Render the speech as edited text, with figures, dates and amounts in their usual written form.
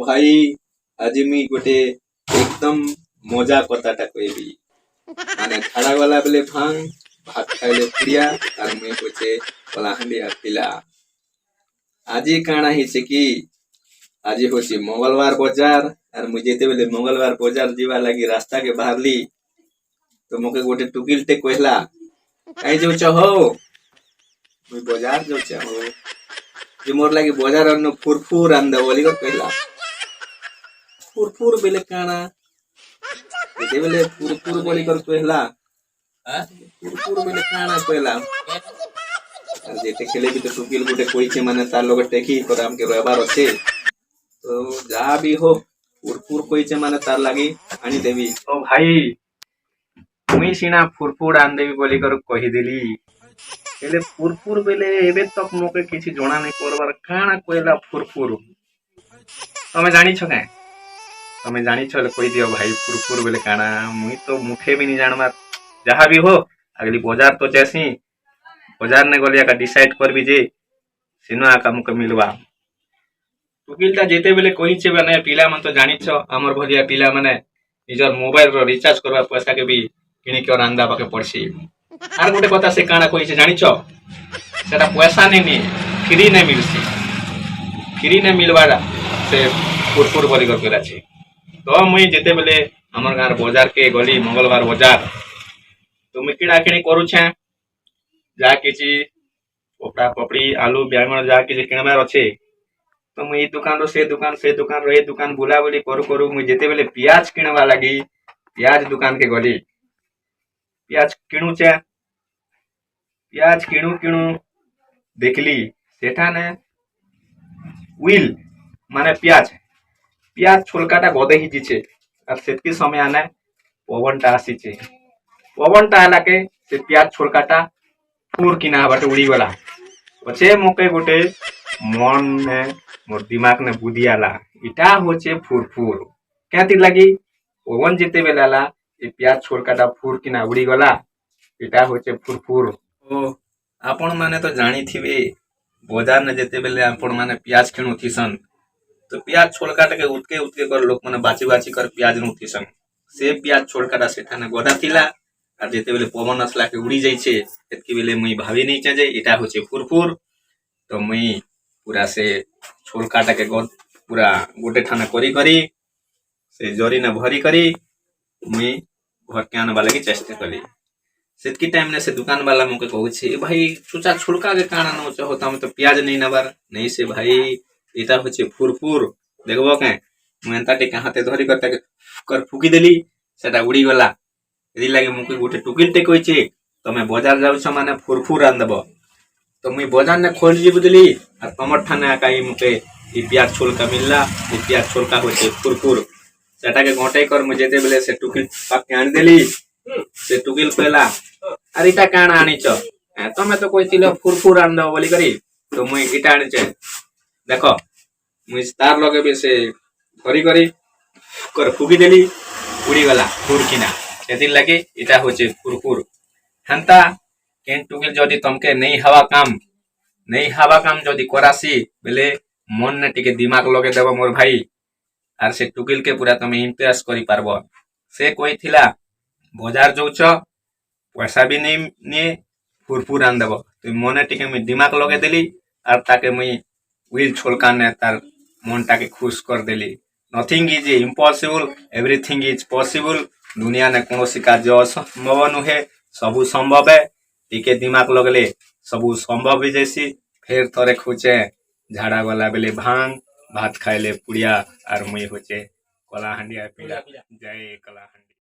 भाई आज मुई गोटे एकदम मजा कथाटा कहबी माने झाड़ा गला बेले भांग भात खाइले पुड़िया और मुई होचे कलाहांडिया पिला। आज काना हिचे कि आज होची मंगलवार बाजार और मुई जेते बेले मंगलवार बाजार जीवा लगी रास्ता के बाहरली तो मोके गोटे टुकिल टे कहला कहीं जाउच हो मुई बाजार जाउच हो जे मोर लगी बाजार अन्न फुरफुर आंदा बोली को कहला फुरफुर बेले काना जेते बेले फुरफुर बोली कर कहला फुरफुर बेले काना कहला और जेते खेले भी तो टुकिल गोटे कोइचे माने तार लोग टेकी कर हमके रहबार अछि तो जहाँ भी हो फुरफुर कोइचे माने तार लागी आनी देवी ओ भाई मुई सिना फुरफुर आन देवी बोली कर कहि देली हेले फुरफुर बेले एबे तक मोके किछि जणा नै करबार काना कहला फुरफुर तमे जानि छ के तमे जानि छ कहि दियो भाई फुरफुर बेले काना मुई तो मुठे भी नहीं जानबार जहाँ भी हो अगली बाजार तो जैसी बाजार ने गलिया का डिसाइड करबी जे सिनो आका मुके मिलवा टुकिलटा जेते बेले कहिचे माने पिला मन तो जानि छ हमर भलिया पिला माने निजर मोबाइल रो रिचार्ज करबा पैसा के भी किनि के रांदा बाके पड़सी आर गोटे कथा से काना कहिছে जानि छ सेटा पैसा नै फ्री नै मिलसी फ्री नै मिलवाडा से फुरफुर बोली कर केला छी तो मुई जेते बेले हमर गार बाजार के गली मंगलवार बाजार तो मुई किड़ा किणी करू छे जा किछि पोपड़ा पपड़ी आलू बैंगन जा किछि किणबार अछि तो मुई दुकान रो से दुकान रो ए दुकान बुला बुली करू करू मुई जेते बेले प्याज किणवा लागी प्याज दुकान के गली प्याज किणु छे प्याज किणु किणु देखली सेठा ने उइल माने प्याज प्याज छोलकाटा गदे ही जिछे और सेतकी समय आने पवनटा आसीचे पवनटा आला के से प्याज छोलकाटा फूर किना बाटे उड़ी गला पछे मोके गोटे मन ने मोर दिमाग ने बुद्धि आला इटा होचे फुरफुर क्याति लगी पवन जेते बेला आला ए प्याज छोलकाटा फूर किना उड़ी गला इटा होचे फुरफुर ओ आपण माने तो जानी थिबे बाजार ने जेते बेले आपण माने प्याज किनु थिसन तो प्याज छोलकाटा के उतके उतके कर लोक माने बाची बाची कर प्याज नु थिसन से प्याज छोलकाटा सेठाने गदा थिला और जेते बेले पवन असला के उड़ी जाई छे एतकी बेले मुई भाभी नहीं चाहे इटा होचे फुरफुर तो मुई पूरा से छोलकाटा के पूरा गोटे ठाना करी करी से जरी ने भरी करी मुई घर के आने वाला की चेष्टा करी सेतकी टाइम ने से दुकान वाला मोके कहू छे भाई चुचा छोलका के काना न होता हम तो प्याज नहीं नबार नहीं से भाई इटा होचे फुरफुर देखबो के मुई एंता टे हाथे धरी कर फुकी देली सेटा उड़ी गला एदी लागे मुके गोटे टुकिल टे कहिचे तमे बाजार जाउ छ माने फुरफुर आन देबो तो मुई बाजार ने खोल जी बुदली और तमर ठाने काई मुके ई प्याज छोलका मिलला ई प्याज छोलका होचे फुरफुर सेटा के गोटे कर मुझे जेते बेले से टुकिल पाक के आन देली से टुकिल कहला अरे इटा काना आनी छ तमे तो कहितिलो फुरफुर आन दो बोली करी तो मुई इटा आनी छ देखो मुई तार लगे बे से धरी करी कर फुकी देली उड़ी गला फुर किना एति लगे इटा होचे फुरफुर हंता केन टुकिल जदी तमके नहीं हवा काम जदी करासी बेले मन ने टिके दिमाग लगे देबो मोर भाई आर से टुकिल के पूरा तमे इम्प्रेस करी पारबो से कोई थिला बाजार जाउछ पैसा भी नहीं फुरफुर आन देबो तो मने टिके मी दिमाग लगे देली आर ताके मुई उइल छोलका ने तार मनटा के खुश कर देली nothing is impossible everything is possible दुनिया ने कोनोसी कार्य असंभव नुहे सबु संभव है टिके दिमाग लगले सबु संभव ही जैसी फिर थोड़े खुचे झाड़ा गला बेले भांग भात खाइले पुड़िया और मुई होचे कलाहांडिया पिला जय कलाहांडी।